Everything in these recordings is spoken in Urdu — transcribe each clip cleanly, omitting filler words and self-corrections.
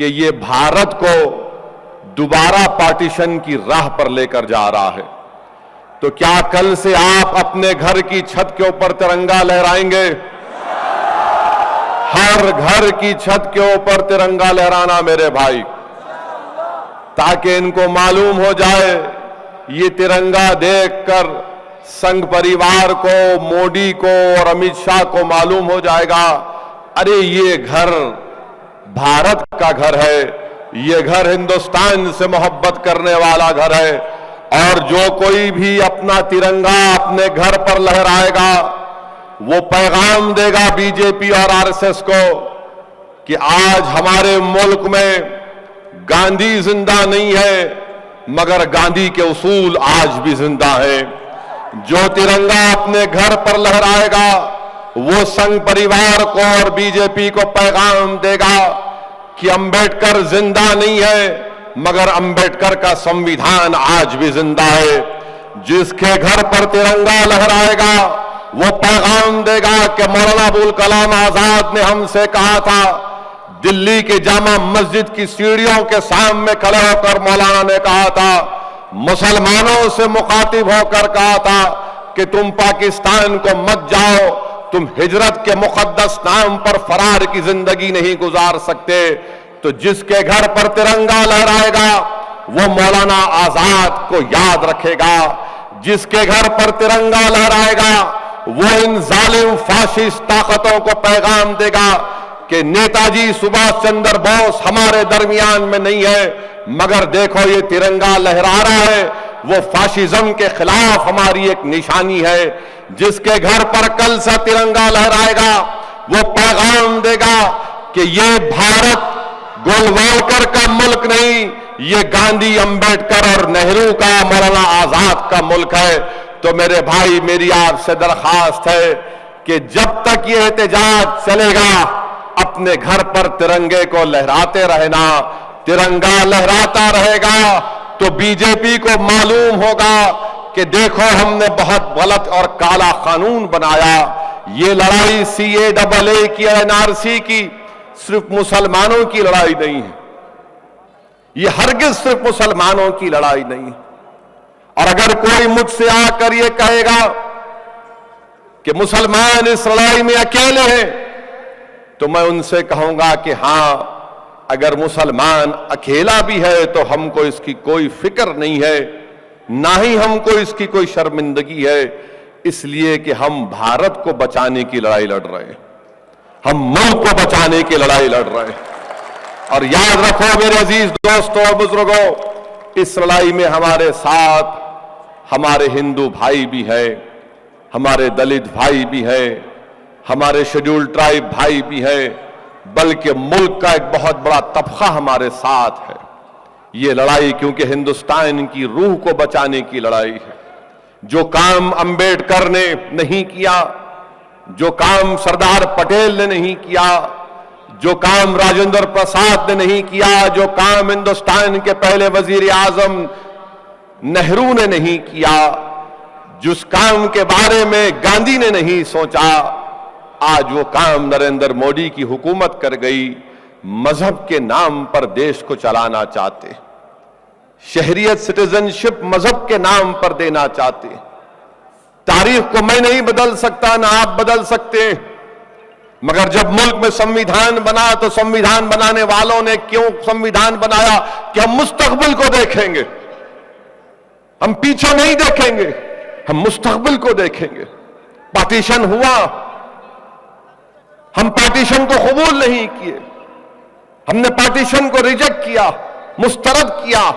کہ یہ بھارت کو دوبارہ پارٹیشن کی راہ پر لے کر جا رہا ہے. تو کیا کل سے آپ اپنے گھر کی چھت کے اوپر ترنگا لہرائیں گے؟ ہر گھر کی چھت کے اوپر ترنگا لہرانا میرے بھائی، تاکہ ان کو معلوم ہو جائے. یہ ترنگا دیکھ کر سنگھ پریوار کو، مودی کو اور امیت شاہ کو معلوم ہو جائے گا، ارے یہ گھر بھارت کا گھر ہے، یہ گھر ہندوستان سے محبت کرنے والا گھر ہے. اور جو کوئی بھی اپنا ترنگا اپنے گھر پر لہرائے گا وہ پیغام دے گا بی جے پی اور آر ایس ایس کو کہ آج ہمارے ملک میں گاندھی زندہ نہیں ہے مگر گاندھی کے اصول آج بھی زندہ ہیں. جو ترنگا اپنے گھر پر لہرائے گا وہ سنگھ پریوار کو اور بی جے پی کو پیغام دے گا کہ امبیڈکر زندہ نہیں ہے مگر امبیڈکر کا سمویدھان آج بھی زندہ ہے. جس کے گھر پر ترنگا لہرائے گا وہ پیغام دے گا کہ مولانا ابوالکلام آزاد نے ہم سے کہا تھا، دلی کے جامع مسجد کی سیڑھیوں کے سامنے کھڑے ہو کر مولانا نے کہا تھا، مسلمانوں سے مخاطب ہو کر کہا تھا کہ تم پاکستان کو مت جاؤ، تم ہجرت کے مقدس نام پر فرار کی زندگی نہیں گزار سکتے. تو جس کے گھر پر ترنگا لہرائے گا وہ مولانا آزاد کو یاد رکھے گا. جس کے گھر پر ترنگا لہرائے گا وہ ان ظالم فاشسٹ طاقتوں کو پیغام دے گا کہ نیتا جی سبھاش چندر بوس ہمارے درمیان میں نہیں ہے مگر دیکھو یہ ترنگا لہرا رہا ہے، وہ فاشزم کے خلاف ہماری ایک نشانی ہے. جس کے گھر پر کل سا ترنگا لہرائے گا وہ پیغام دے گا کہ یہ بھارت گولوالکر کا ملک نہیں، یہ گاندھی، امبیڈکر اور نہرو کا، مولانا آزاد کا ملک ہے. تو میرے بھائی میری آپ سے درخواست ہے کہ جب تک یہ احتجاج چلے گا اپنے گھر پر ترنگے کو لہراتے رہنا. ترنگا لہراتا رہے گا تو بی جے پی کو معلوم ہوگا کہ دیکھو ہم نے بہت غلط اور کالا قانون بنایا. یہ لڑائی سی اے ڈبل اے کی، این آر سی کی صرف مسلمانوں کی لڑائی نہیں ہے، یہ ہرگز صرف مسلمانوں کی لڑائی نہیں ہے. اور اگر کوئی مجھ سے آ کر یہ کہے گا کہ مسلمان اس لڑائی میں اکیلے ہیں تو میں ان سے کہوں گا کہ ہاں، اگر مسلمان اکیلا بھی ہے تو ہم کو اس کی کوئی فکر نہیں ہے، نہ ہی ہم کو اس کی کوئی شرمندگی ہے، اس لیے کہ ہم بھارت کو بچانے کی لڑائی لڑ رہے ہیں، ہم ملک کو بچانے کی لڑائی لڑ رہے ہیں. اور یاد رکھو میرے عزیز دوستوں اور بزرگوں، اس لڑائی میں ہمارے ساتھ ہمارے ہندو بھائی بھی ہیں، ہمارے دلت بھائی بھی ہیں، ہمارے شیڈول ٹرائب بھائی بھی ہیں، بلکہ ملک کا ایک بہت بڑا طبقہ ہمارے ساتھ ہے. یہ لڑائی کیونکہ ہندوستان کی روح کو بچانے کی لڑائی ہے. جو کام امبیڈکر نے نہیں کیا، جو کام سردار پٹیل نے نہیں کیا، جو کام راجندر پرساد نے نہیں کیا، جو کام ہندوستان کے پہلے وزیر اعظم نہرو نے نہیں کیا، جس کام کے بارے میں گاندھی نے نہیں سوچا، آج وہ کام نریندر مودی کی حکومت کر گئی. مذہب کے نام پر دیش کو چلانا چاہتے، شہریت سٹیزن شپ مذہب کے نام پر دینا چاہتے. تاریخ کو میں نہیں بدل سکتا، نہ آپ بدل سکتے، مگر جب ملک میں سمویدھان بنا تو سمویدھان بنانے والوں نے کیوں سمویدھان بنایا؟ کہ ہم مستقبل کو دیکھیں گے، ہم پیچھے نہیں دیکھیں گے، ہم مستقبل کو دیکھیں گے. پارٹیشن ہوا، ہم پارٹیشن کو قبول نہیں کیے، ہم نے پارٹیشن کو ریجیکٹ کیا، مسترد کیا،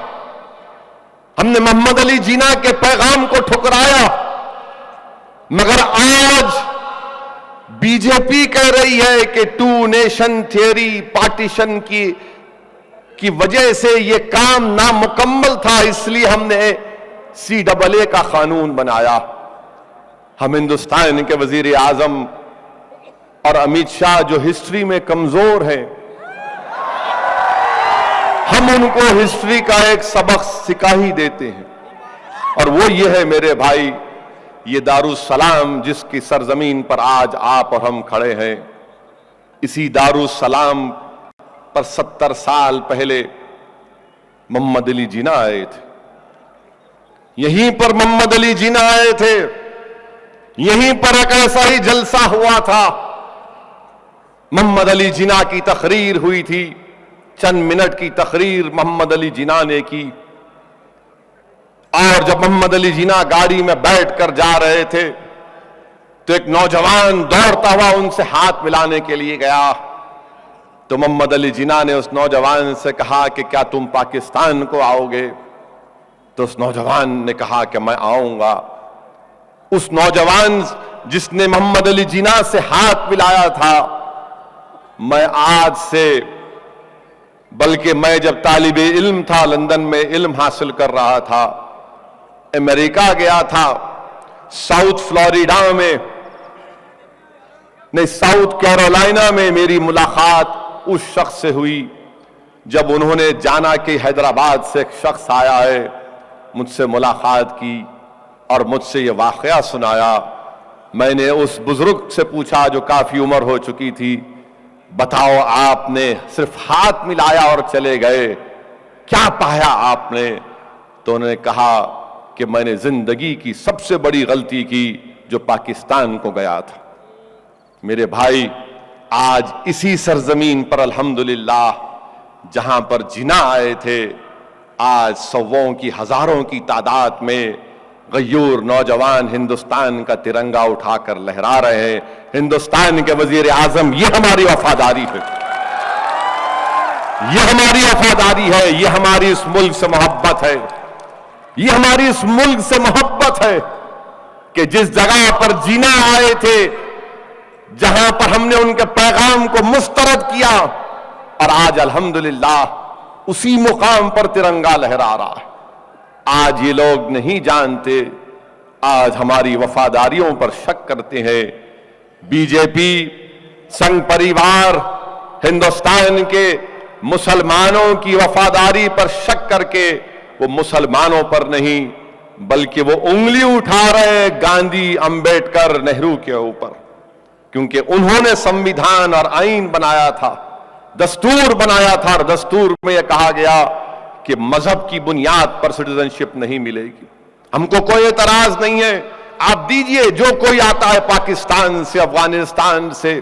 ہم نے محمد علی جناح کے پیغام کو ٹھکرایا. مگر آج بی جے پی کہہ رہی ہے کہ ٹو نیشن تھیوری، پارٹیشن کی وجہ سے یہ کام نامکمل تھا، اس لیے ہم نے سی ڈبل اے کا قانون بنایا. ہم ہندوستان کے وزیر اعظم اور امیت شاہ جو ہسٹری میں کمزور ہیں، ہم ان کو ہسٹری کا ایک سبق سکھا ہی دیتے ہیں. اور وہ یہ ہے میرے بھائی، یہ دارالسلام جس کی سرزمین پر آج آپ اور ہم کھڑے ہیں، اسی دارالسلام پر 70 سال پہلے محمد علی جناح آئے تھے. یہیں پر محمد علی جناح آئے تھے, یہیں پر ایک ایسا ہی جلسہ ہوا تھا. محمد علی جناح کی تقریر ہوئی تھی, چند منٹ کی تقریر محمد علی جناح نے کی, اور جب محمد علی جناح گاڑی میں بیٹھ کر جا رہے تھے تو ایک نوجوان دوڑتا ہوا ان سے ہاتھ ملانے کے لیے گیا. تو محمد علی جناح نے اس نوجوان سے کہا کہ کیا تم پاکستان کو آؤ گے؟ تو اس نوجوان نے کہا کہ میں آؤں گا. اس نوجوان جس نے محمد علی جناح سے ہاتھ ملایا تھا, میں آج سے, بلکہ میں جب طالب علم تھا, لندن میں علم حاصل کر رہا تھا, امریکہ گیا تھا, ساؤتھ فلوریڈا میں نہیں ساؤتھ کیرولائنا میں میری ملاقات اس شخص سے ہوئی جب انہوں نے جانا کہ حیدرآباد سے ایک شخص آیا ہے, مجھ سے ملاقات کی اور مجھ سے یہ واقعہ سنایا. میں نے اس بزرگ سے پوچھا جو کافی عمر ہو چکی تھی, بتاؤ آپ نے صرف ہاتھ ملایا اور چلے گئے, کیا پایا آپ نے؟ تو انہوں نے کہا کہ میں نے زندگی کی سب سے بڑی غلطی کی جو پاکستان کو گیا تھا. میرے بھائی, آج اسی سرزمین پر الحمدللہ جہاں پر جناح آئے تھے, آج سووں کی ہزاروں کی تعداد میں غیور نوجوان ہندوستان کا ترنگا اٹھا کر لہرا رہے ہیں. ہندوستان کے وزیر اعظم, یہ ہماری وفاداری ہے, یہ ہماری وفاداری ہے, یہ ہماری اس ملک سے محبت ہے, یہ ہماری اس ملک سے محبت ہے کہ جس جگہ پر جناح آئے تھے, جہاں پر ہم نے ان کے پیغام کو مسترد کیا, اور آج الحمدللہ اسی مقام پر ترنگا لہرا رہا ہے. آج یہ لوگ نہیں جانتے, آج ہماری وفاداریوں پر شک کرتے ہیں. بی جے پی سنگھ پریوار ہندوستان کے مسلمانوں کی وفاداری پر شک کر کے وہ مسلمانوں پر نہیں بلکہ وہ انگلی اٹھا رہے ہیں گاندھی, امبیڈکر, نہرو کے اوپر, کیونکہ انہوں نے سمویدھان اور آئین بنایا تھا, دستور بنایا تھا, اور دستور میں یہ کہا گیا کہ مذہب کی بنیاد پر سٹیزن شپ نہیں ملے گی. ہم کو کوئی اعتراض نہیں ہے, آپ دیجئے جو کوئی آتا ہے پاکستان سے, افغانستان سے,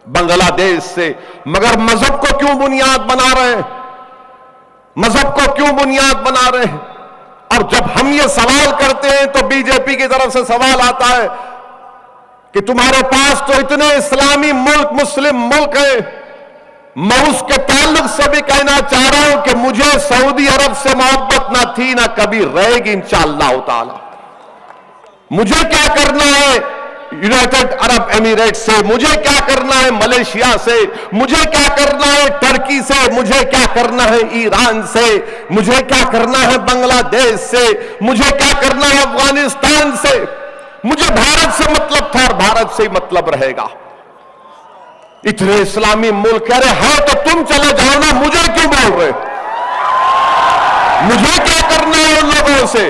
بنگلہ دیش سے, مگر مذہب کو کیوں بنیاد بنا رہے ہیں؟ مذہب کو کیوں بنیاد بنا رہے ہیں؟ اور جب ہم یہ سوال کرتے ہیں تو بی جے پی کی طرف سے سوال آتا ہے کہ تمہارے پاس تو اتنے اسلامی ملک, مسلم ملک ہیں. میں اس کے تعلق سے بھی کہنا چاہ رہا ہوں کہ مجھے سعودی عرب سے محبت نہ تھی, نہ کبھی رہے گی انشاءاللہ تعالی. مجھے کیا کرنا ہے یونائٹڈ عرب ایمریٹ سے, مجھے کیا کرنا ہے ملیشیا سے, مجھے کیا کرنا ہے ٹرکی سے, مجھے کیا کرنا ہے ایران سے, مجھے کیا کرنا ہے بنگلہ دیش سے, مجھے کیا کرنا ہے افغانستان سے. مجھے بھارت سے مطلب تھا اور بھارت سے ہی مطلب رہے گا. اتنے اسلامی ملک کہہ رہے ہیں تو تم چلے جاؤ نا, مجھے کیوں بول رہے؟ مجھے کیا کرنا ہے ان لوگوں سے؟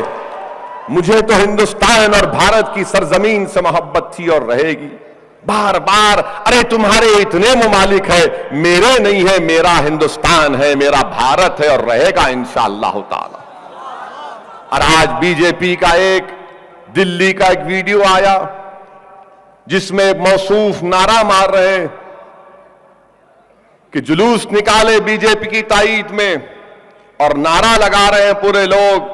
مجھے تو ہندوستان اور بھارت کی سرزمین سے محبت تھی اور رہے گی. بار بار ارے تمہارے اتنے ممالک ہیں, میرے نہیں ہے, میرا ہندوستان ہے, میرا بھارت ہے اور رہے گا انشاءاللہ تعالی. اور آج بی جے پی کا ایک دلی کا ایک ویڈیو آیا جس میں موصوف نعرہ مار رہے ہیں کہ جلوس نکالے بی جے پی کی تائید میں, اور نعرہ لگا رہے ہیں پورے لوگ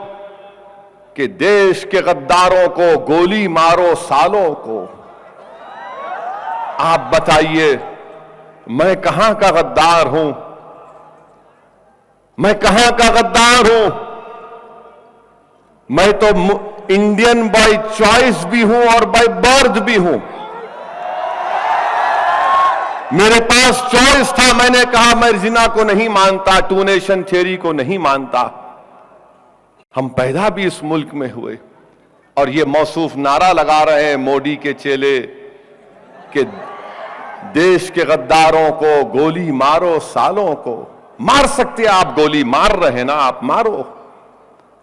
کہ دیش کے غداروں کو گولی مارو سالوں کو. آپ بتائیے میں کہاں کا غدار ہوں؟ میں کہاں کا غدار ہوں؟ میں تو انڈین بائی چوائس بھی ہوں اور بائی برتھ بھی ہوں. میرے پاس چوائس تھا, میں نے کہا میں زنا کو نہیں مانتا, ٹو نیشن تھیوری کو نہیں مانتا. ہم پیدا بھی اس ملک میں ہوئے, اور یہ موصوف نعرہ لگا رہے ہیں موڈی کے چیلے کہ دیش کے غداروں کو گولی مارو سالوں کو. مار سکتے آپ, گولی مار رہے ہیں نا, آپ مارو.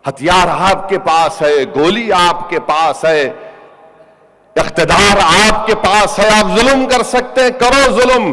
ہتھیار آپ کے پاس ہے, گولی آپ کے پاس ہے, اقتدار آپ کے پاس ہے, آپ ظلم کر سکتے ہیں, کرو ظلم.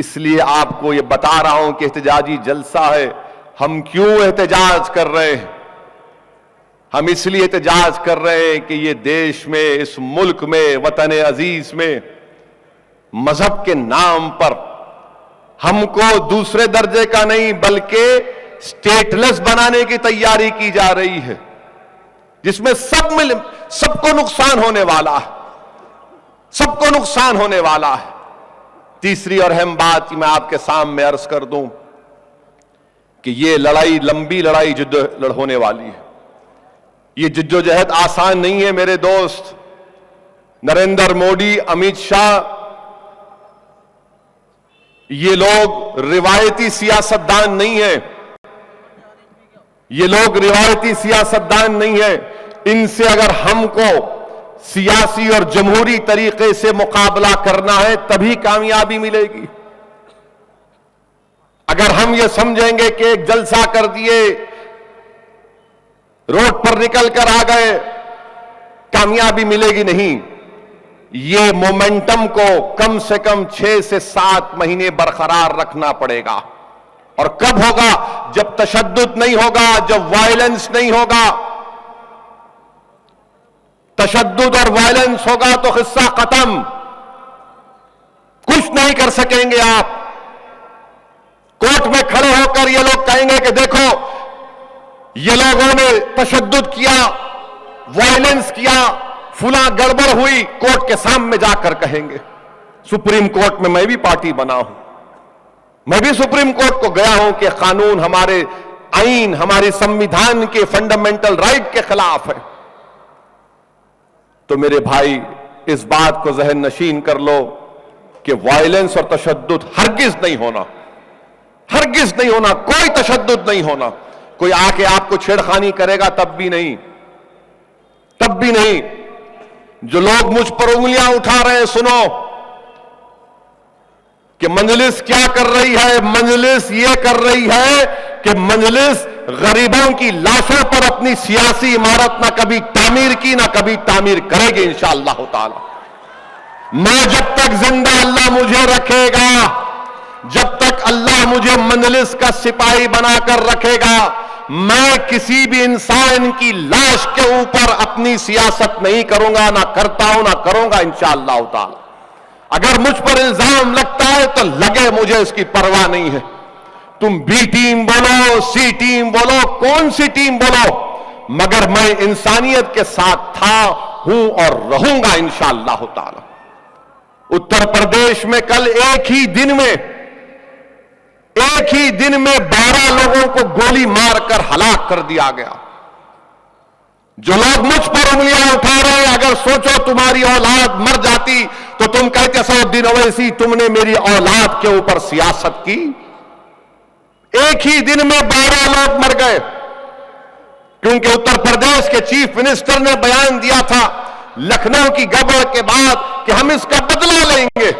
اس لیے آپ کو یہ بتا رہا ہوں کہ احتجاجی جلسہ ہے. ہم کیوں احتجاج کر رہے ہیں؟ ہم اس لیے احتجاج کر رہے ہیں کہ یہ دیش میں، اس ملک میں، وطن عزیز میں مذہب کے نام پر ہم کو دوسرے درجے کا نہیں بلکہ سٹیٹلس بنانے کی تیاری کی جا رہی ہے، جس میں سب کو نقصان ہونے والا ہے، سب کو نقصان ہونے والا ہے. تیسری اور اہم بات میں آپ کے سامنے عرض کر دوں کہ یہ لڑائی لمبی لڑائی ہونے والی ہے. یہ جدوجہد آسان نہیں ہے میرے دوست. نریندر مودی، امیت شاہ، یہ لوگ روایتی سیاستدان نہیں ہیں. یہ لوگ روایتی سیاستدان نہیں ہیں. ان سے اگر ہم کو سیاسی اور جمہوری طریقے سے مقابلہ کرنا ہے تبھی کامیابی ملے گی. اگر ہم یہ سمجھیں گے کہ ایک جلسہ کر دیے، روڈ پر نکل کر آ گئے، کامیابی ملے گی نہیں. یہ مومنٹم کو کم سے کم 6 سے 7 مہینے برقرار رکھنا پڑے گا. اور کب ہوگا؟ جب تشدد نہیں ہوگا، جب وائلنس نہیں ہوگا. تشدد اور وائلنس ہوگا تو قصہ ختم. کچھ نہیں کر سکیں گے آپ. کورٹ میں کھڑے ہو کر یہ لوگ کہیں گے کہ دیکھو یہ لوگوں نے تشدد کیا، وائلنس کیا، فلاں گڑبڑ ہوئی، کورٹ کے سامنے جا کر کہیں گے. سپریم کورٹ میں بھی پارٹی بنا ہوں، میں بھی سپریم کورٹ کو گیا ہوں کہ قانون ہمارے آئین، ہمارے سمویدھان کے فنڈامنٹل رائٹ کے خلاف ہے. تو میرے بھائی اس بات کو ذہن نشین کر لو کہ وائلنس اور تشدد ہرگز نہیں ہونا، ہرگز نہیں ہونا. کوئی تشدد نہیں ہونا. کوئی آ کے آپ کو چھیڑخانی کرے گا تب بھی نہیں، تب بھی نہیں. جو لوگ مجھ پر انگلیاں اٹھا رہے ہیں، سنو کہ مجلس کیا کر رہی ہے. مجلس یہ کر رہی ہے کہ مجلس غریبوں کی لاشوں پر اپنی سیاسی عمارت نہ کبھی تعمیر کی، نہ کبھی تعمیر کرے گی انشاءاللہ تعالی. میں جب تک زندہ اللہ مجھے رکھے گا، جب تک اللہ مجھے مجلس کا سپاہی بنا کر رکھے گا، میں کسی بھی انسان کی لاش کے اوپر اپنی سیاست نہیں کروں گا، نہ کرتا ہوں، نہ کروں گا انشاءاللہ تعالی. اگر مجھ پر الزام لگتا ہے تو لگے، مجھے اس کی پرواہ نہیں ہے. تم بی ٹیم بولو، سی ٹیم بولو، کون سی ٹیم بولو، مگر میں انسانیت کے ساتھ تھا، ہوں اور رہوں گا انشاءاللہ تعالی. اتر پردیش میں کل ایک ہی دن میں 12 لوگوں کو گولی مار کر ہلاک کر دیا گیا. جو لوگ مجھ پر انگلیاں اٹھا رہے ہیں، اگر سوچو تمہاری اولاد مر جاتی تو تم کہتے سعودین اویسی تم نے میری اولاد کے اوپر سیاست کی. ایک ہی دن میں 12 لوگ مر گئے، کیونکہ اتر پردیش کے چیف منسٹر نے بیان دیا تھا لکھنؤ کی گڑبڑ کے بعد کہ ہم اس کا بدلہ لیں گے.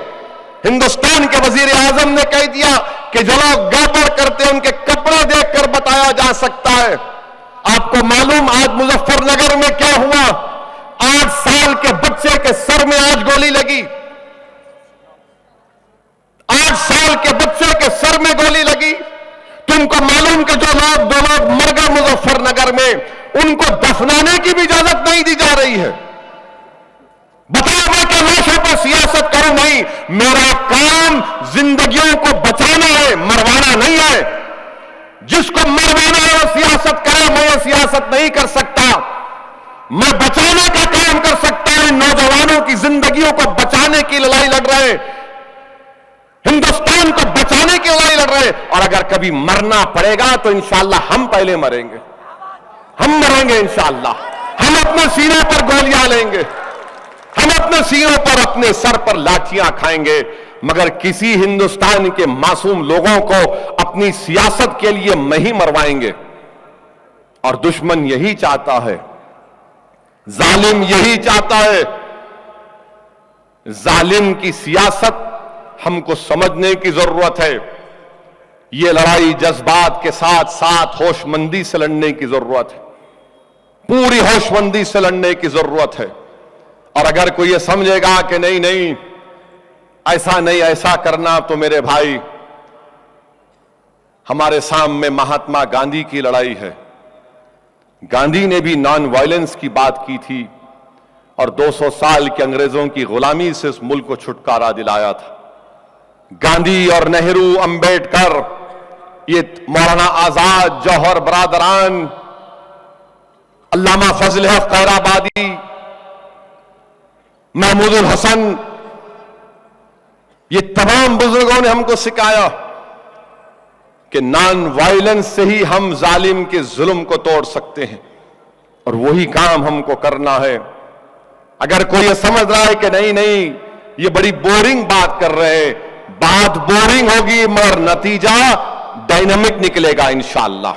ہندوستان کے وزیر اعظم نے کہہ دیا کہ جو لوگ گڑبڑ کرتے ہیں ان کے کپڑے دیکھ کر بتایا جا سکتا ہے. آپ کو معلوم آج مظفر نگر میں کیا ہوا؟ 8 سال کے بچے کے سر میں آج گولی لگی. 8 سال کے بچے کے سر میں گولی لگی. تم کو معلوم کہ جو لوگ 2 لوگ مر گئے مظفر نگر میں، ان کو دفنانے کی بھی اجازت نہیں دی جا رہی ہے. بتاؤ میں کہ لاشوں پر سیاست کروں؟ نہیں. میرا کام زندگیوں کو بچانا ہے، مروانا نہیں ہے. جس کو مروانا ہے وہ سیاست کرے، میں یہ سیاست نہیں کر سکتا. میں بچانے کا کام کر سکتا ہوں. نوجوانوں کی زندگیوں کو بچانے کی لڑائی لڑ رہے، ہندوستان کو بچانے کی لڑائی لڑ رہے. اور اگر کبھی مرنا پڑے گا تو انشاءاللہ ہم پہلے مریں گے، ہم مریں گے انشاءاللہ. ہم اپنے سینے پر گولیاں لیں گے، ہم اپنے سینوں پر، اپنے سر پر لاٹھیاں کھائیں گے، مگر کسی ہندوستان کے معصوم لوگوں کو اپنی سیاست کے لیے نہیں مروائیں گے. اور دشمن یہی چاہتا ہے، ظالم یہی چاہتا ہے. ظالم کی سیاست ہم کو سمجھنے کی ضرورت ہے. یہ لڑائی جذبات کے ساتھ ساتھ ہوش مندی سے لڑنے کی ضرورت ہے، پوری ہوش مندی سے لڑنے کی ضرورت ہے. اور اگر کوئی یہ سمجھے گا کہ نہیں، ایسا نہیں ایسا کرنا. تو میرے بھائی ہمارے سامنے مہاتما گاندھی کی لڑائی ہے. گاندھی نے بھی نان وائلنس کی بات کی تھی اور 200 سال کے انگریزوں کی غلامی سے اس ملک کو چھٹکارا دلایا تھا. گاندھی اور نہرو، امبیڈکر، یہ مولانا آزاد، جوہر برادران، علامہ فضل حق خیر آبادی، محمود الحسن، یہ تمام بزرگوں نے ہم کو سکھایا کہ نان وائلنس سے ہی ہم ظالم کے ظلم کو توڑ سکتے ہیں، اور وہی کام ہم کو کرنا ہے. اگر کوئی یہ سمجھ رہا ہے کہ نہیں یہ بڑی بورنگ بات کر رہے ہیں، بات بورنگ ہوگی مگر نتیجہ ڈائنامک نکلے گا انشاءاللہ.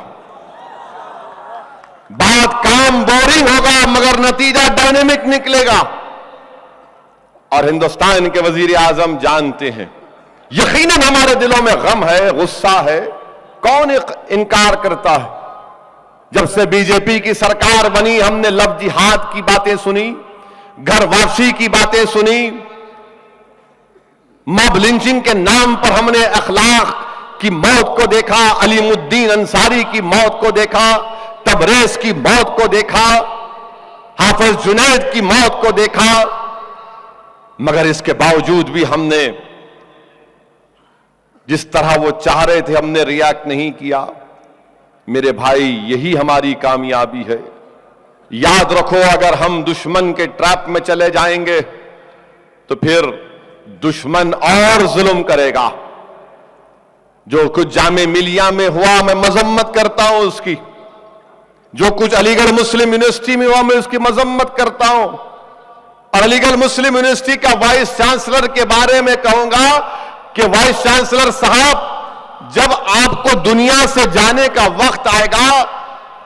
بات کام بورنگ ہوگا مگر نتیجہ ڈائنامک نکلے گا. اور ہندوستان کے وزیر اعظم جانتے ہیں، یقیناً ہمارے دلوں میں غم ہے، غصہ ہے، کون انکار کرتا ہے. جب سے بی جے پی کی سرکار بنی ہم نے لفظ جہاد کی باتیں سنی، گھر واپسی کی باتیں سنی، ماب لنچنگ کے نام پر ہم نے اخلاق کی موت کو دیکھا، علیم الدین انصاری کی موت کو دیکھا، تبریز کی موت کو دیکھا، حافظ جنید کی موت کو دیکھا. مگر اس کے باوجود بھی ہم نے جس طرح وہ چاہ رہے تھے ہم نے ریاکٹ نہیں کیا. میرے بھائی یہی ہماری کامیابی ہے. یاد رکھو اگر ہم دشمن کے ٹریپ میں چلے جائیں گے تو پھر دشمن اور ظلم کرے گا. جو کچھ جامع ملیہ میں ہوا میں مذمت کرتا ہوں اس کی، جو کچھ علی گڑھ مسلم یونیورسٹی میں ہوا میں اس کی مذمت کرتا ہوں. اور علی گڑھ مسلم یونیورسٹی کا وائس چانسلر کے بارے میں کہوں گا کہ وائس چانسلر صاحب، جب آپ کو دنیا سے جانے کا وقت آئے گا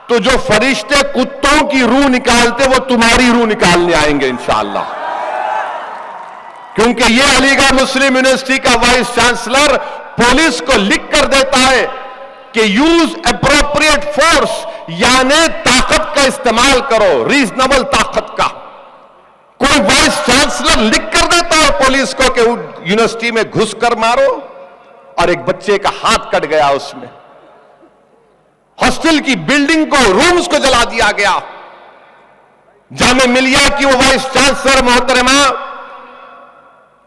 تو جو فرشتے کتوں کی روح نکالتے وہ تمہاری روح نکالنے آئیں گے انشاءاللہ. کیونکہ یہ علی گڑھ مسلم یونیورسٹی کا وائس چانسلر پولیس کو لکھ کر دیتا ہے کہ یوز اپروپریٹ فورس، یعنی طاقت کا استعمال کرو، ریزنیبل طاقت کا. کوئی وائس چانسلر لکھ کر دیتا ہے پولیس کو کہ یونیورسٹی میں گھس کر مارو، اور ایک بچے کا ہاتھ کٹ گیا، اس میں ہاسٹل کی بلڈنگ کو، رومز کو جلا دیا گیا. جامع ملیہ کی وہ وائس چانسلر محترمہ،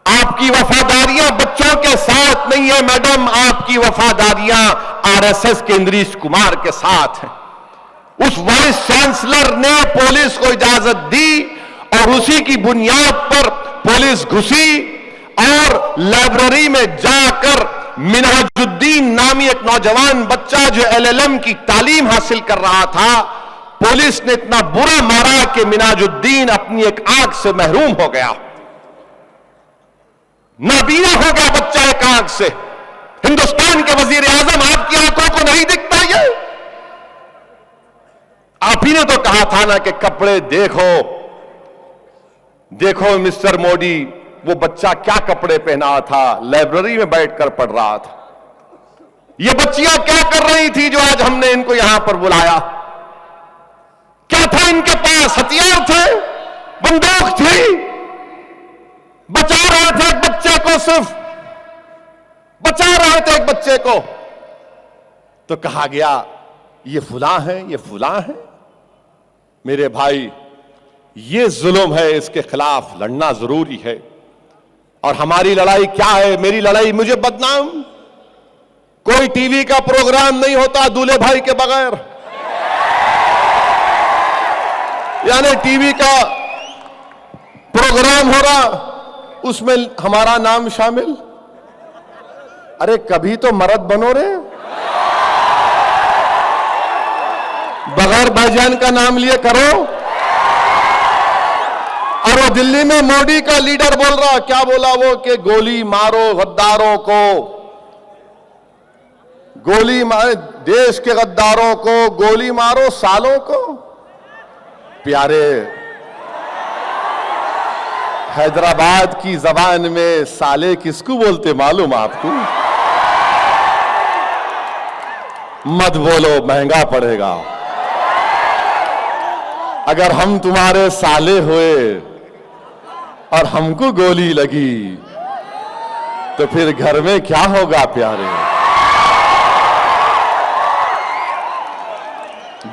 آپ کی وفاداریاں بچوں کے ساتھ نہیں ہے میڈم، آپ کی وفاداریاں آر ایس ایس کے اندریش کمار کے ساتھ ہیں. اس وائس چانسلر نے پولیس کو اجازت دی اور اسی کی بنیاد پر پولیس گھسی اور لائبریری میں جا کر منہاج الدین نامی ایک نوجوان بچہ جو ایل ایل ایم کی تعلیم حاصل کر رہا تھا، پولیس نے اتنا برا مارا کہ منہاج الدین اپنی ایک آنکھ سے محروم ہو گیا، نابینا ہو گیا بچہ ایک آنکھ سے. ہندوستان کے وزیر اعظم، آپ کی آنکھوں کو نہیں دکھتا یہ؟ آپ ہی نے تو کہا تھا نا کہ کپڑے دیکھو دیکھو مسٹر مودی، وہ بچہ کیا کپڑے پہنا تھا، لائبریری میں بیٹھ کر پڑھ رہا تھا. یہ بچیاں کیا کر رہی تھی جو آج ہم نے ان کو یہاں پر بلایا؟ کیا تھا ان کے پاس؟ ہتھیار تھے، بندوق تھی، بچا رہے تھے ایک بچے کو، صرف بچا رہے تھے ایک بچے کو. تو کہا گیا یہ فلاں ہے، یہ فلاں ہے. میرے بھائی یہ ظلم ہے، اس کے خلاف لڑنا ضروری ہے. اور ہماری لڑائی کیا ہے؟ میری لڑائی، مجھے بدنام، کوئی ٹی وی کا پروگرام نہیں ہوتا دولہے بھائی کے بغیر، یعنی ٹی وی کا پروگرام ہو رہا اس میں ہمارا نام شامل. ارے کبھی تو مرد بنو رے، بغیر بھائی جان کا نام لیے کرو. اور وہ دلی میں مودی کا لیڈر بول رہا، کیا بولا وہ کہ گولی مارو غداروں کو، گولی مارو دیش کے غداروں کو، گولی مارو سالوں کو. پیارے، حیدرآباد کی زبان میں سالے کس کو بولتے معلوم آپ کو؟ مت بولو، مہنگا پڑے گا. اگر ہم تمہارے سالے ہوئے اور ہم کو گولی لگی تو پھر گھر میں کیا ہوگا پیارے؟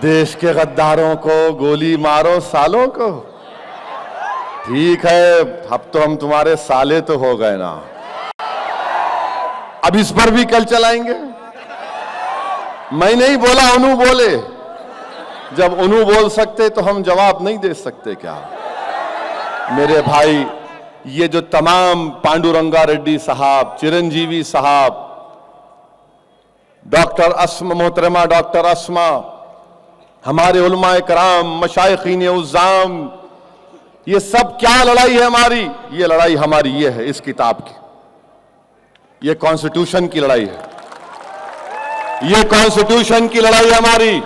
دیش کے غداروں کو گولی مارو سالوں کو. ٹھیک ہے اب تو ہم تمہارے سالے تو ہو گئے نا, اب اس پر بھی کل چلائیں گے. میں نہیں بولا, انہوں بولے. جب انہوں بول سکتے تو ہم جواب نہیں دے سکتے کیا؟ میرے بھائی, یہ جو تمام پانڈورنگا ریڈی صاحب, چرنجیوی صاحب, ڈاکٹر اسما, محترمہ ڈاکٹر اسما, ہمارے علماء کرام, مشائخین عظام, یہ سب کیا لڑائی ہے ہماری؟ یہ لڑائی ہماری یہ ہے اس کتاب کی, یہ کانسٹیٹیوشن کی لڑائی ہے. یہ کانسٹیٹیوشن کی لڑائی ہماری.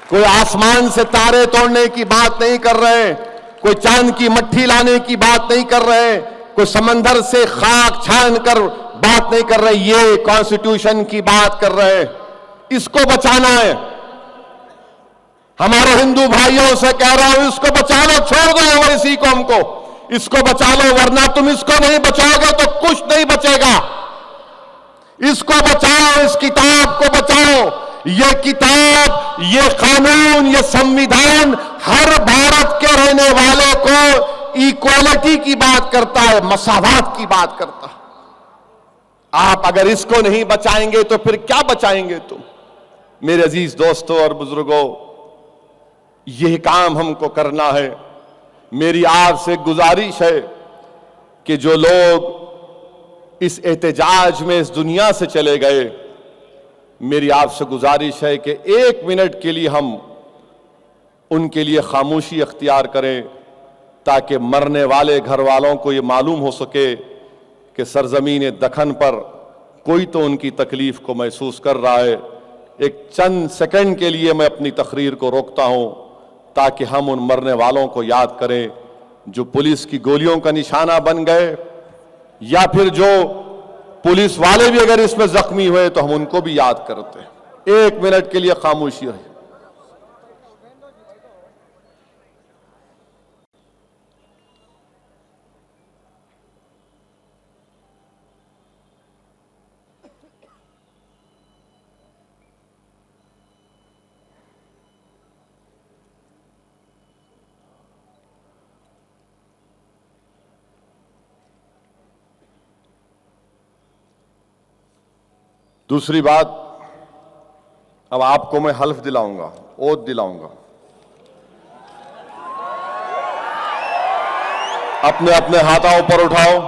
کوئی آسمان سے تارے توڑنے کی بات نہیں کر رہے, کوئی چاند کی مٹھی لانے کی بات نہیں کر رہے, کوئی سمندر سے خاک چھان کر بات نہیں کر رہے, یہ کانسٹیٹیوشن کی بات کر رہے. اس کو بچانا ہے. ہمارے ہندو بھائیوں سے کہہ رہا ہوں, اس کو بچا لو, چھوڑ دو اویسی قوم کو, اس کو بچا لو, ورنہ تم اس کو نہیں بچاؤ گے تو کچھ نہیں بچے گا. اس کو بچاؤ, اس کتاب کو بچاؤ. یہ کتاب, یہ قانون, یہ سمویدھان ہر بھارت کے رہنے والے کو ایکوالٹی کی بات کرتا ہے, مساوات کی بات کرتا ہے. آپ اگر اس کو نہیں بچائیں گے تو پھر کیا بچائیں گے تم؟ میرے عزیز دوستوں اور بزرگوں, یہ کام ہم کو کرنا ہے. میری آپ سے گزارش ہے کہ جو لوگ اس احتجاج میں اس دنیا سے چلے گئے, میری آپ سے گزارش ہے کہ 1 منٹ کے لیے ہم ان کے لیے خاموشی اختیار کریں, تاکہ مرنے والے گھر والوں کو یہ معلوم ہو سکے کہ سرزمین دکن پر کوئی تو ان کی تکلیف کو محسوس کر رہا ہے. ایک چند سیکنڈ کے لیے میں اپنی تقریر کو روکتا ہوں, تاکہ ہم ان مرنے والوں کو یاد کریں جو پولیس کی گولیوں کا نشانہ بن گئے, یا پھر جو پولیس والے بھی اگر اس میں زخمی ہوئے تو ہم ان کو بھی یاد کرتے ہیں. 1 منٹ کے لیے خاموشی رہے. دوسری بات, اب آپ کو میں حلف دلاؤں گا, اوت دلاؤں گا. اپنے اپنے ہاتھوں اوپر اٹھاؤ.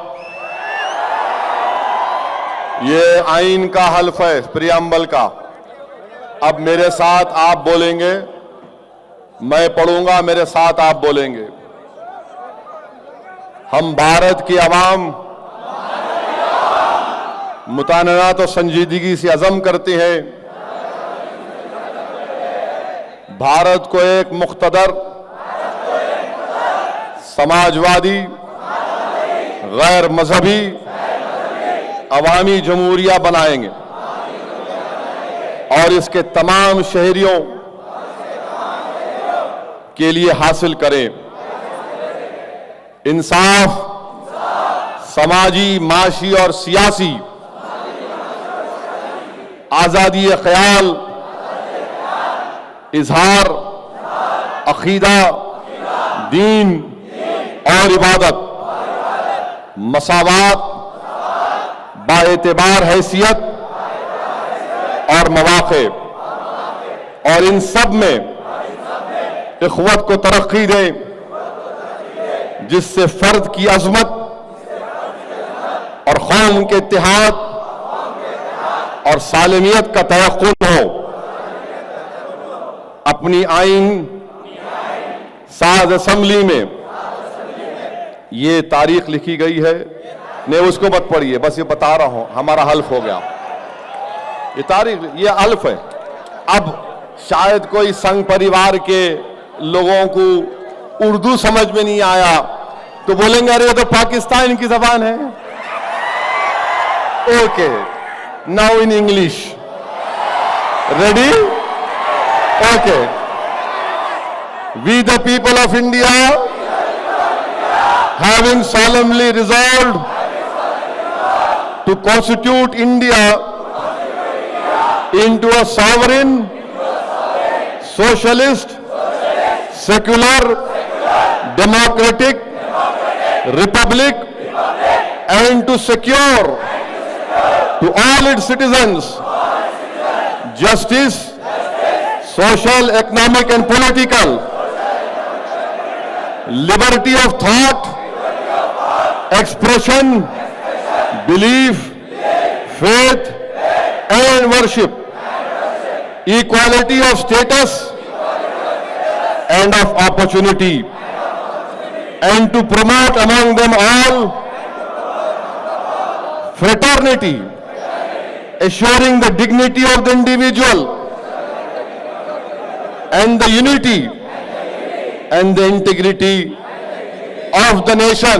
یہ آئین کا حلف ہے, پریامبل کا. اب میرے ساتھ آپ بولیں گے, میں پڑھوں گا, میرے ساتھ آپ بولیں گے. ہم بھارت کی عوام مطانعت و سنجیدگی سے عزم کرتے ہیں بھارت کو ایک مقتدر, سماجوادی, غیر مذہبی, عوامی جمہوریہ بنائیں گے, اور اس کے تمام شہریوں کے لیے حاصل کریں انصاف, سماجی, معاشی اور سیاسی آزادی خیال, اظہار, عقیدہ, دین اور عبادت, مساوات, باعتبار حیثیت اور مواقع, اور ان سب میں اخوت کو ترقی دیں, جس سے فرد کی عظمت اور قوم کے اتحاد اور سالمیت کا تیقن ہو. اپنی آئین ساز اسمبلی میں یہ تاریخ لکھی گئی ہے. نہیں, اس کو مت پڑھیے, بس یہ بتا رہا ہوں, ہمارا حلف ہو گیا. یہ تاریخ, یہ حلف ہے. اب شاید کوئی سنگ پریوار کے لوگوں کو اردو سمجھ میں نہیں آیا تو بولیں گے ارے یہ تو پاکستان کی زبان ہے. Okay, now in English. Ready? Okay. We the people of India having solemnly resolved to constitute India into a sovereign, socialist, secular, democratic republic, and to secure to all its citizens justice, social, economic and political, liberty of thought, expression, belief, faith and worship, equality of status and of opportunity, and to promote among them all fraternity, assuring the dignity of the individual and the unity and the integrity of the nation.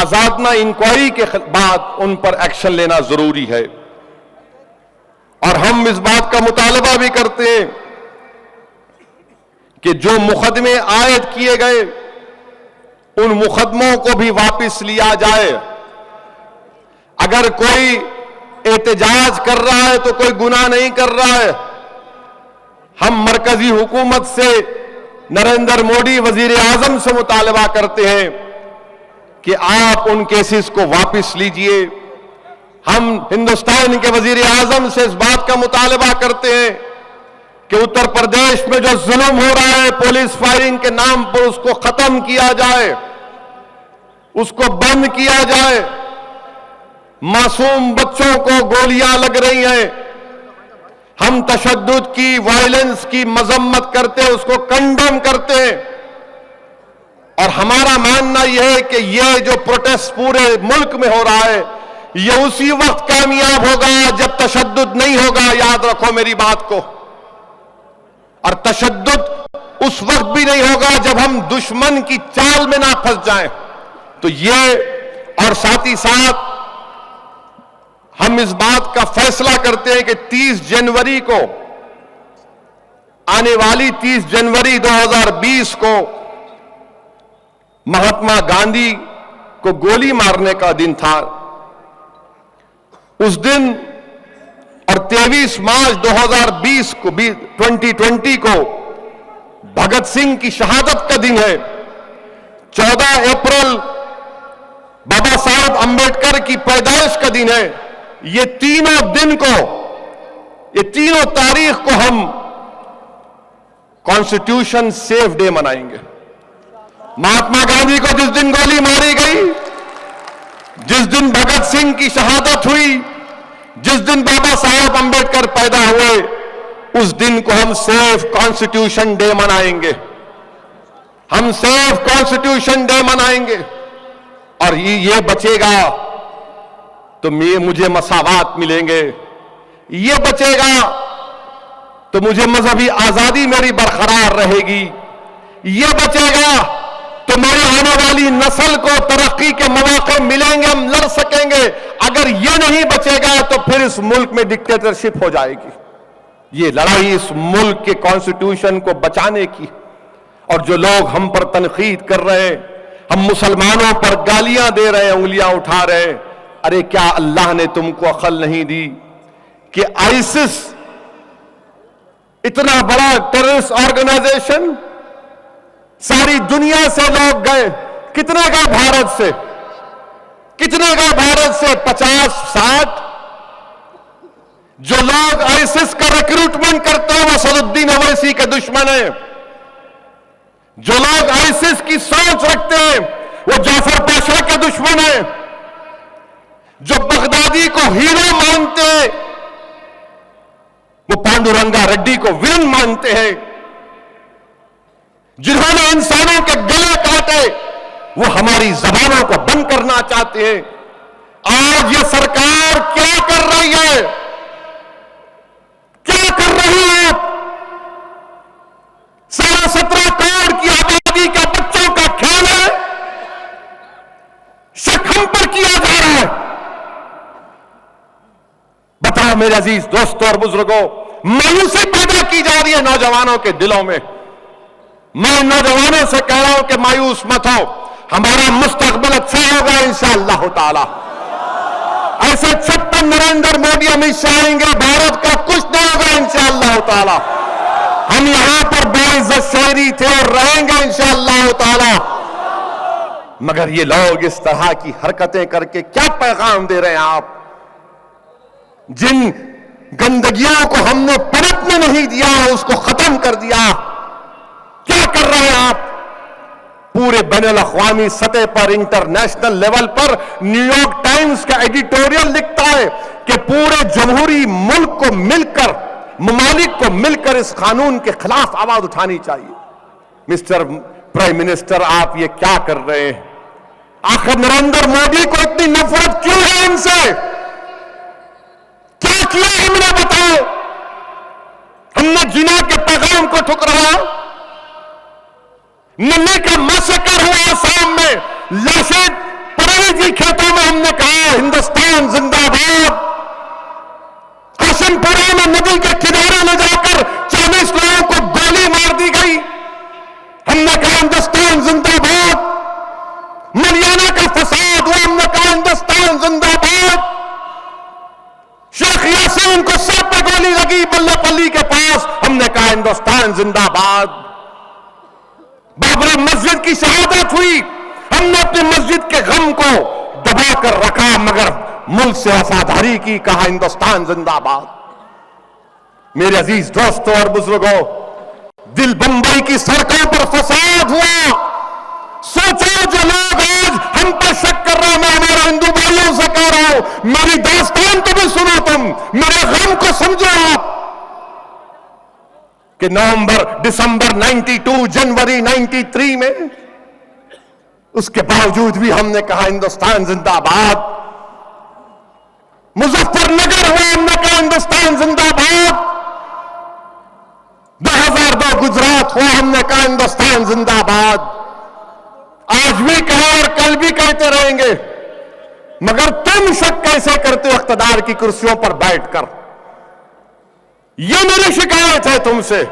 آزادانہ انکوائری کے بعد ان پر ایکشن لینا ضروری ہے. اور ہم اس بات کا مطالبہ بھی کرتے ہیں کہ جو مقدمے عائد کیے گئے ان مقدموں کو بھی واپس لیا جائے. اگر کوئی احتجاج کر رہا ہے تو کوئی گناہ نہیں کر رہا ہے. ہم مرکزی حکومت سے نریندر مودی وزیر اعظم سے مطالبہ کرتے ہیں کہ آپ ان کیسز کو واپس لیجئے. ہم ہندوستان کے وزیر اعظم سے اس بات کا مطالبہ کرتے ہیں کہ اتر پردیش میں جو ظلم ہو رہا ہے پولیس فائرنگ کے نام پر اس کو ختم کیا جائے, اس کو بند کیا جائے. معصوم بچوں کو گولیاں لگ رہی ہیں. ہم تشدد کی, وائلنس کی مذمت کرتے ہیں, اس کو کنڈم کرتے ہیں. اور ہمارا ماننا یہ ہے کہ یہ جو پروٹیسٹ پورے ملک میں ہو رہا ہے یہ اسی وقت کامیاب ہوگا جب تشدد نہیں ہوگا. یاد رکھو میری بات کو. اور تشدد اس وقت بھی نہیں ہوگا جب ہم دشمن کی چال میں نہ پھنس جائیں. تو یہ اور ساتھ ہی ساتھ ہم اس بات کا فیصلہ کرتے ہیں کہ 30 جنوری کو, آنے والی 30 جنوری 2020 کو مہاتما گاندھی کو گولی مارنے کا دن تھا. اس دن اور 23 مارچ 2020 کو 2020 کو بھگت سنگھ کی شہادت کا دن ہے. 14 اپریل بابا صاحب امبیڈکر کی پیدائش کا دن ہے. یہ تینوں دن کو, یہ تینوں تاریخ کو ہم کانسٹیٹیوشن سیف ڈے منائیں گے. مہاتما گاندھی کو جس دن گولی ماری گئی, جس دن بھگت سنگھ کی شہادت ہوئی, جس دن بابا صاحب امبیڈکر پیدا ہوئے, اس دن کو ہم سیف کانسٹیٹیوشن ڈے منائیں گے. ہم سیف کانسٹیٹیوشن ڈے منائیں گے. اور یہ بچے گا تو مجھے مساوات ملیں گے. یہ بچے گا تو مجھے مذہبی آزادی میری برقرار رہے گی. یہ بچے گا تو میری آنے والی نسل کو ترقی کے مواقع ملیں گے, ہم لڑ سکیں گے. اگر یہ نہیں بچے گا تو پھر اس ملک میں ڈکٹیٹرشپ ہو جائے گی. یہ لڑائی اس ملک کے کانسٹیٹیوشن کو بچانے کی. اور جو لوگ ہم پر تنقید کر رہے ہیں, ہم مسلمانوں پر گالیاں دے رہے ہیں, انگلیاں اٹھا رہے ہیں, ارے کیا اللہ نے تم کو عقل نہیں دی کہ آئسس اتنا بڑا ٹیررسٹ آرگنائزیشن, ساری دنیا سے لوگ گئے, کتنے گئے بھارت سے, کتنے گئے بھارت سے, 50-60. جو لوگ آئسس کا ریکروٹمنٹ کرتے ہیں وہ اسد الدین اویسی کے دشمن ہیں. جو لوگ آئسس کی سوچ رکھتے ہیں وہ جعفر پاشا کے دشمن ہیں. جو بغدادی کو ہیرو مانتے ہیں وہ پانڈورنگا ریڈی کو ولن مانتے ہیں. جنہوں نے انسانوں کے گلے کاٹے وہ ہماری زبانوں کو بند کرنا چاہتے ہیں. آج یہ سرکار کیا کر رہی ہے, کیا کر رہی ہے؟ 17.5 کروڑ کی آبادی کا بچوں کا کھیل ہے, شک ہم پر کیا جا رہا ہے. بتاؤ میرے عزیز دوستوں اور بزرگوں, مایوسی پیدا کی جا رہی ہے نوجوانوں کے دلوں میں. میں نوجوانوں سے کہہ رہا ہوں کہ مایوس مت ہو, ہمارا مستقبل اچھا ہوگا انشاءاللہ تعالی. ایسے 56 نریندر مودی امت شاہ آئیں گے, بھارت کا کچھ نہیں ہوگا انشاءاللہ تعالی. ہم یہاں پر باعزت شہری تھے اور رہیں گے انشاءاللہ تعالی. مگر یہ لوگ اس طرح کی حرکتیں کر کے کیا پیغام دے رہے ہیں آپ؟ جن گندگیوں کو ہم نے پنپنے نہیں دیا اس کو ختم کر دیا. کیا کر رہے ہیں آپ؟ پورے بین الاقوامی سطح پر, انٹرنیشنل لیول پر نیو یارک ٹائمز کا ایڈیٹوریل لکھتا ہے کہ پورے جمہوری ملک کو مل کر, ممالک کو مل کر اس قانون کے خلاف آواز اٹھانی چاہیے. مسٹر پرائم منسٹر, آپ یہ کیا کر رہے ہیں؟ آخر نریندر مودی کو اتنی نفرت کیوں ہے ان سے؟ کیا کیا ہم نے بتاؤ؟ ہم نے جنا کے پیغام کو ٹھکرایا, ننے کا مسکر ہوا آسام میں, لاشیں پڑی نے کہا ہندوستان زندہ باد. قاسم پورہ میں ندی کے کنارے میں جا کر 40 لوگوں کو گولی مار دی گئی. ہم نے کہا ہندوستان زندہ باد. مریانہ کا فساد ہوا, ہم نے کہا ہندوستان زندہ باد. شیخ یاسین کو سر پہ گولی لگی بلے پلی کے پاس, ہم نے کہا ہندوستان زندہ باد. بابری مسجد کی شہادت ہوئی, ہم نے اپنی مسجد کے غم کو دبا کر رکھا مگر ملک سے وفاداری کی, کہا ہندوستان زندہ باد. میرے عزیز دوستوں اور بزرگوں, دل بمبئی کی سڑکوں پر فساد ہوا. سوچو جو لوگ آج ہم پر شک کر رہے ہیں, میں ہمارے ہندو بھائیوں سے کہہ رہا ہوں, میری داستان تو بھی سنو, تم میرے غم کو سمجھو آپ. کہ نومبر دسمبر 92, جنوری 93 میں اس کے باوجود بھی ہم نے کہا ہندوستان زندہ باد. مظفر نگر ہوا, ہم نے کہا ہندوستان زندہ باد. 2002 گجرات ہوا, ہم نے کہا ہندوستان زندہ باد. آج بھی کہا اور کل بھی کہتے رہیں گے, مگر تم شک کیسے کرتے ہو اقتدار کی کرسیوں پر بیٹھ کر؟ یہ میری شکایت ہے تم سے,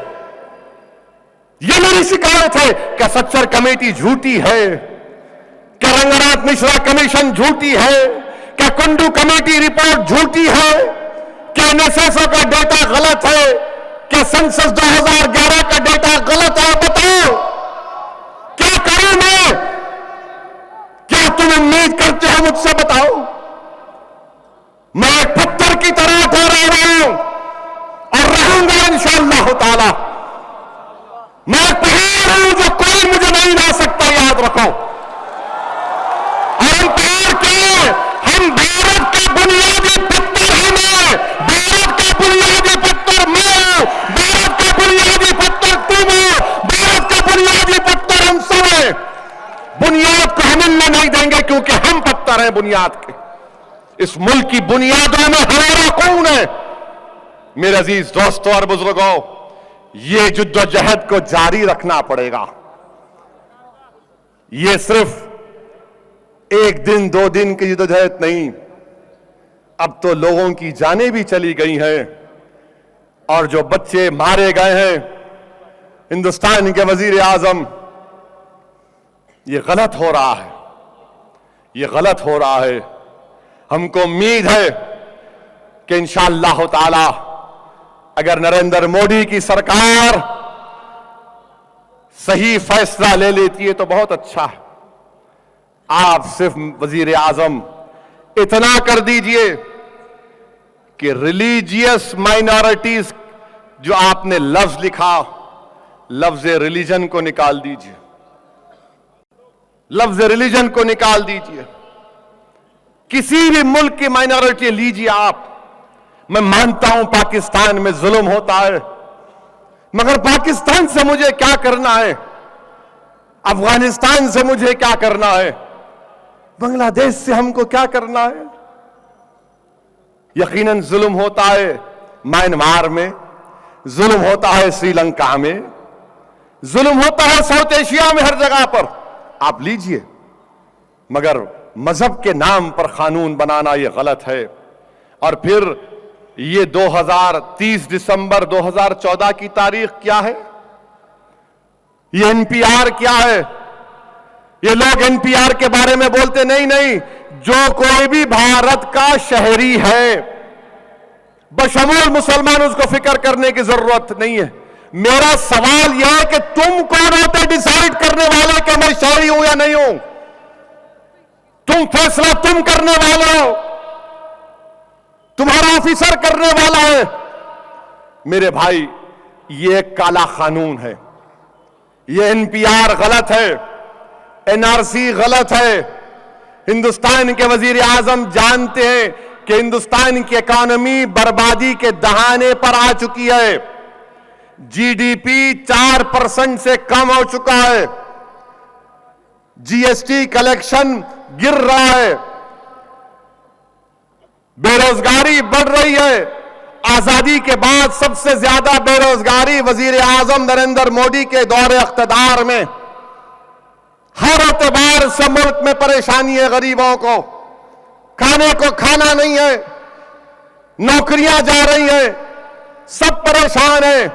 یہ میری شکایت ہے. کیا سچر کمیٹی جھوٹی ہے؟ کیا رنگناتھ مشرا کمیشن جھوٹی ہے؟ کیا کنڈو کمیٹی رپورٹ جھوٹی ہے؟ کیا NSSO کا ڈیٹا غلط ہے؟ کیا سنسس 2011 کا ڈیٹا غلط ہے؟ بتاؤ کیا کروں میں؟ کیا تم امید کرتے ہو مجھ سے؟ بتاؤ. میں ایک پتھر کی طرح ٹھہرا رہا ہوں اور رہوں گا انشاءاللہ تعالی. میں ایک پہاڑ ہوں جو کوئی مجھے نہیں لا سکتا, یاد رکھو. اور ہم پہاڑ کے, ہم بھارت کے بنیادی پتھر ہیں. بھارت کا بنیادی پتھر میں ہوں, بھارت کا بنیادی پتھر تم ہو, بھارت کا بنیادی پتھر ہم سب ہیں. بنیاد کو ہم ہلنے نہیں دیں گے کیونکہ ہم پتھر ہیں بنیاد کے. اس ملک کی بنیادوں میں ہمارا خون ہے. میرے عزیز دوستوں اور بزرگوں, یہ جد و جہد کو جاری رکھنا پڑے گا. یہ صرف ایک دن 2 دن کی جد و جہد نہیں, اب تو لوگوں کی جانیں بھی چلی گئی ہیں اور جو بچے مارے گئے ہیں. ہندوستان کے وزیر اعظم, یہ غلط ہو رہا ہے, یہ غلط ہو رہا ہے. ہم کو امید ہے کہ انشاءاللہ تعالی اگر نریندر مودی کی سرکار صحیح فیصلہ لے لیتی ہے تو بہت اچھا ہے. آپ صرف وزیر اعظم اتنا کر دیجئے کہ ریلیجیس مائنارٹیز, جو آپ نے لفظ لکھا, لفظ ریلیجن کو نکال دیجئے, لفظ ریلیجن کو نکال دیجئے. کسی بھی ملک کی مائنارٹی لیجئے آپ. میں مانتا ہوں پاکستان میں ظلم ہوتا ہے, مگر پاکستان سے مجھے کیا کرنا ہے؟ افغانستان سے مجھے کیا کرنا ہے؟ بنگلہ دیش سے ہم کو کیا کرنا ہے؟ یقیناً ظلم ہوتا ہے میانمار میں, ظلم ہوتا ہے سری لنکا میں, ظلم ہوتا ہے ساؤتھ ایشیا میں, ہر جگہ پر. آپ لیجئے, مگر مذہب کے نام پر قانون بنانا یہ غلط ہے. اور پھر یہ 2030 دسمبر 2014 کی تاریخ کیا ہے؟ یہ NPR کیا ہے؟ یہ لوگ NPR کے بارے میں بولتے نہیں, جو کوئی بھی بھارت کا شہری ہے بشمول مسلمان, اس کو فکر کرنے کی ضرورت نہیں ہے. میرا سوال یہ ہے کہ تم کون ہوتے ڈیسائیڈ کرنے والے کہ میں شہری ہوں یا نہیں ہوں؟ تم فیصلہ تم کرنے والے ہو, تمہارا آفیسر کرنے والا ہے. میرے بھائی, یہ ایک کالا قانون ہے. یہ NPR غلط ہے, NRC غلط ہے. ہندوستان کے وزیر اعظم جانتے ہیں کہ ہندوستان کی اکانومی بربادی کے دہانے پر آ چکی ہے. GDP 4% سے کم ہو چکا ہے. GST کلیکشن گر رہا ہے. بے روزگاری بڑھ رہی ہے. آزادی کے بعد سب سے زیادہ بے روزگاری وزیر اعظم نریندر مودی کے دور اقتدار میں. ہر اعتبار سے ملک میں پریشانی ہے غریبوں کو. کھانے کو کھانا نہیں ہے، نوکریاں جا رہی ہیں، سب پریشان ہیں،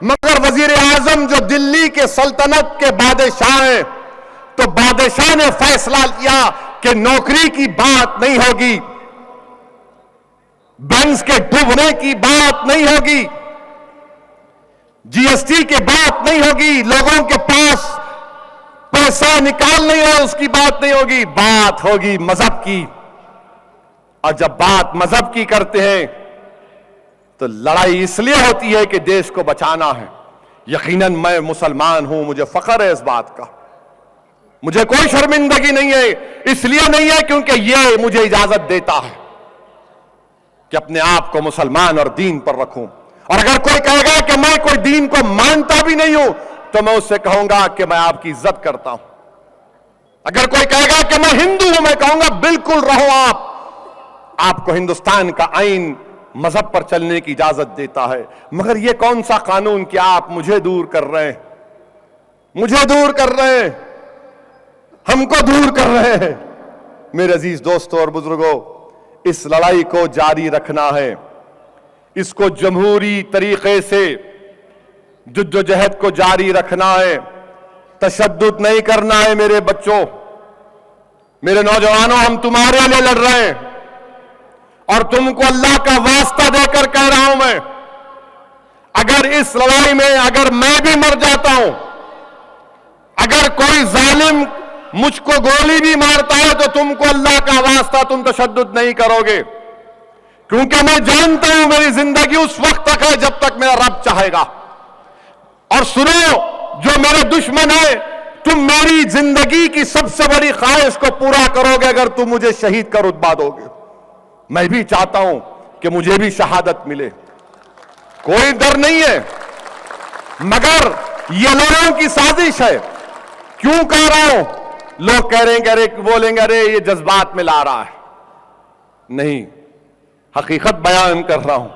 مگر وزیر اعظم جو دلی کے سلطنت کے بادشاہ ہیں، تو بادشاہ نے فیصلہ کیا کہ نوکری کی بات نہیں ہوگی، بینکس کے ڈوبنے کی بات نہیں ہوگی، جی ایس ٹی کی بات نہیں ہوگی، لوگوں کے پاس پیسہ نکالنے ہو اس کی بات نہیں ہوگی، بات ہوگی مذہب کی۔ اور جب بات مذہب کی کرتے ہیں تو لڑائی اس لیے ہوتی ہے کہ دیش کو بچانا ہے۔ یقیناً میں مسلمان ہوں، مجھے فخر ہے اس بات کا، مجھے کوئی شرمندگی نہیں ہے، اس لیے نہیں ہے کیونکہ یہ مجھے اجازت دیتا ہے کہ اپنے آپ کو مسلمان اور دین پر رکھوں۔ اور اگر کوئی کہے گا کہ میں کوئی دین کو مانتا بھی نہیں ہوں تو میں اس سے کہوں گا کہ میں آپ کی عزت کرتا ہوں۔ اگر کوئی کہے گا کہ میں ہندو ہوں، میں کہوں گا بالکل رہو آپ کو ہندوستان کا آئین مذہب پر چلنے کی اجازت دیتا ہے، مگر یہ کون سا قانون کہ آپ مجھے دور کر رہے ہیں، مجھے دور کر رہے ہیں، ہم کو دور کر رہے ہیں۔ میرے عزیز دوستوں اور بزرگوں، اس لڑائی کو جاری رکھنا ہے، اس کو جمہوری طریقے سے جدوجہد کو جاری رکھنا ہے، تشدد نہیں کرنا ہے۔ میرے بچوں، میرے نوجوانوں، ہم تمہارے لیے لڑ رہے ہیں اور تم کو اللہ کا واسطہ دے کر کہہ رہا ہوں میں، اگر اس لڑائی میں اگر میں بھی مر جاتا ہوں، اگر کوئی ظالم مجھ کو گولی بھی مارتا ہے تو تم کو اللہ کا واسطہ تم تشدد نہیں کرو گے، کیونکہ میں جانتا ہوں میری زندگی اس وقت تک ہے جب تک میرا رب چاہے گا۔ اور سنو، جو میرے دشمن ہے، تم میری زندگی کی سب سے بڑی خواہش کو پورا کرو گے اگر تم مجھے شہید کا رتبہ دو گے۔ میں بھی چاہتا ہوں کہ مجھے بھی شہادت ملے، کوئی ڈر نہیں ہے، مگر یہ لوگوں کی سازش ہے۔ کیوں کہہ رہا ہوں؟ لوگ کہہ رہے ہیں کہ ارے بولیں گے ارے یہ جذبات میں لا رہا ہے، نہیں، حقیقت بیان کر رہا ہوں۔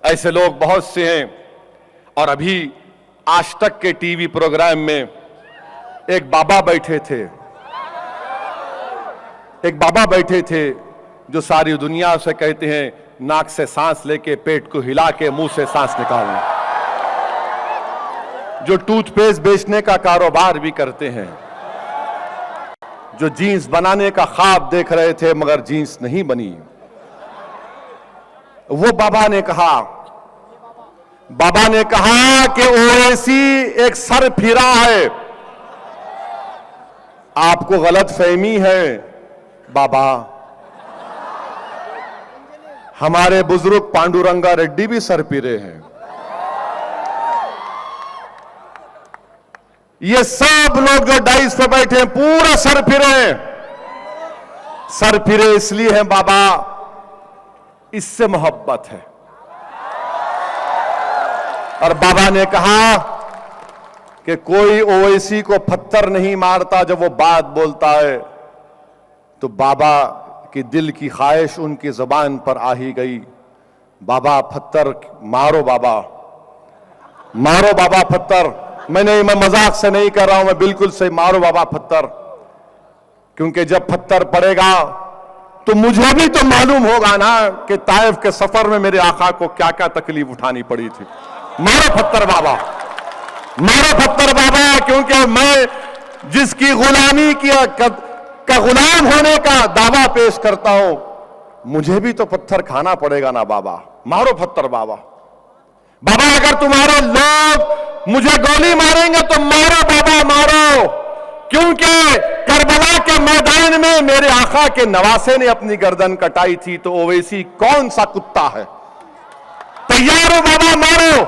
ایسے لوگ بہت سے ہیں، اور ابھی آج تک کے ٹی وی پروگرام میں ایک بابا بیٹھے تھے جو ساری دنیا سے کہتے ہیں ناک سے سانس لے کے پیٹ کو ہلا کے منہ سے سانس نکالنا، جو ٹوتھ پیسٹ بیچنے کا کاروبار بھی کرتے ہیں، جو جینس بنانے کا خواب دیکھ رہے تھے مگر جینس نہیں بنی۔ وہ بابا نے کہا کہ اویسی ایک سر پھرا ہے۔ آپ کو غلط فہمی ہے بابا، ہمارے بزرگ پانڈورنگا ریڈی بھی سر پھرے ہیں۔ یہ سب لوگ جو ڈائس پہ بیٹھے ہیں پورا سر پھرے ہیں۔ سر پھرے اس لیے ہیں بابا، اس سے محبت ہے۔ اور بابا نے کہا کہ کوئی اویسی کو پتھر نہیں مارتا جب وہ بات بولتا ہے، تو بابا کی دل کی خواہش ان کی زبان پر آ ہی گئی، بابا پتھر مارو، بابا مارو، بابا پتھر۔ میں مذاق سے نہیں کر رہا ہوں، میں بالکل سے مارو بابا پتھر، کیونکہ جب پتھر پڑے گا تو مجھے بھی تو معلوم ہوگا نا کہ طائف کے سفر میں میرے آقا کو کیا کیا تکلیف اٹھانی پڑی تھی۔ مارو پتھر بابا، مارو پتھر بابا، کیونکہ میں جس کی غلامی کا غلام ہونے کا دعویٰ پیش کرتا ہوں، مجھے بھی تو پتھر کھانا پڑے گا نا بابا۔ مارو پتھر بابا۔ بابا اگر تمہارے لوگ مجھے گولی ماریں گے تو مارو بابا، مارو، کیونکہ کربلا کے میدان میں میرے آقا کے نواسے نے اپنی گردن کٹائی تھی، تو اویسی کون سا کتا ہے؟ تیار ہو بابا، مارو۔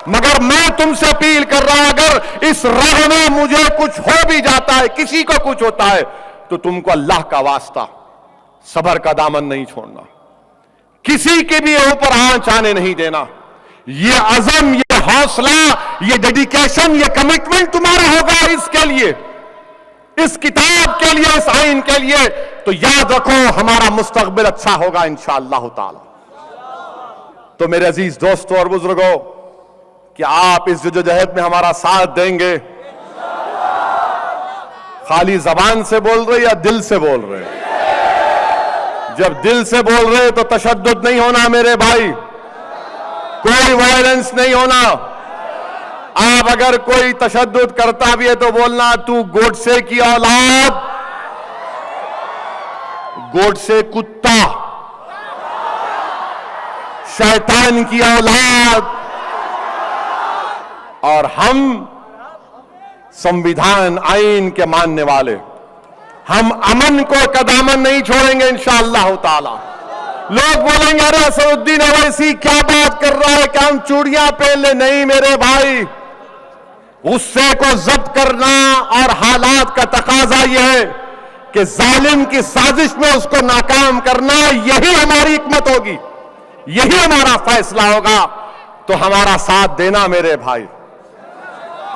مگر میں تم سے اپیل کر رہا ہوں، اگر اس راہ میں مجھے کچھ ہو بھی جاتا ہے، کسی کو کچھ ہوتا ہے، تو تم کو اللہ کا واسطہ صبر کا دامن نہیں چھوڑنا، کسی کے بھی اوپر آنچ آنے نہیں دینا۔ یہ عزم، یہ حوصلہ، یہ ڈیڈیکیشن، یہ کمٹمنٹ تمہارا ہوگا اس کے لیے، اس کتاب کے لیے، اس آئین کے لیے، تو یاد رکھو ہمارا مستقبل اچھا ہوگا انشاءاللہ تعالی۔ تو میرے عزیز دوستوں اور بزرگوں، کیا آپ اس جدوجہد میں ہمارا ساتھ دیں گے؟ خالی زبان سے بول رہے یا دل سے بول رہے؟ جب دل سے بول رہے تو تشدد نہیں ہونا میرے بھائی, کوئی وائلنس نہیں ہونا. آپ اگر کوئی تشدد کرتا بھی ہے تو بولنا تو گوڈسے کی اولاد, گوڈسے کتا, شیطان کی اولاد, اور ہم سمویدھان آئین کے ماننے والے, ہم امن کو قدامن نہیں چھوڑیں گے انشاءاللہ تعالی. لوگ بولیں گے ارے اسدالدین اویسی کیا بات کر رہا ہے کہ ہم چوڑیاں پہن لیں. نہیں میرے بھائی, غصے کو ضبط کرنا اور حالات کا تقاضا یہ ہے کہ ظالم کی سازش میں اس کو ناکام کرنا, یہی ہماری حکمت ہوگی, یہی ہمارا فیصلہ ہوگا. تو ہمارا ساتھ دینا میرے بھائی,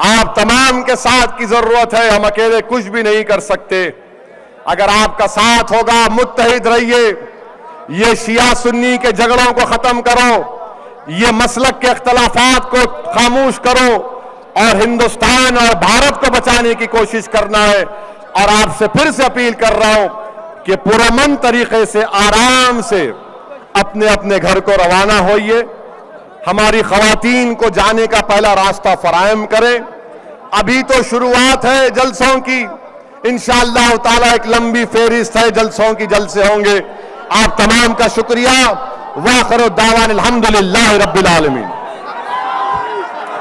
آپ تمام کے ساتھ کی ضرورت ہے, ہم اکیلے کچھ بھی نہیں کر سکتے. اگر آپ کا ساتھ ہوگا متحد رہیے, یہ شیعہ سنی کے جھگڑوں کو ختم کرو, یہ مسلک کے اختلافات کو خاموش کرو, اور ہندوستان اور بھارت کو بچانے کی کوشش کرنا ہے. اور آپ سے پھر سے اپیل کر رہا ہوں کہ پرامن طریقے سے آرام سے اپنے اپنے گھر کو روانہ ہوئیے. ہماری خواتین کو جانے کا پہلا راستہ فراہم کریں. ابھی تو شروعات ہے جلسوں کی, انشاءاللہ تعالی ایک لمبی فہرست ہے جلسوں کی, جلسے ہوں گے. آپ تمام کا شکریہ. وآخر الدعوان الحمدللہ رب العالمین.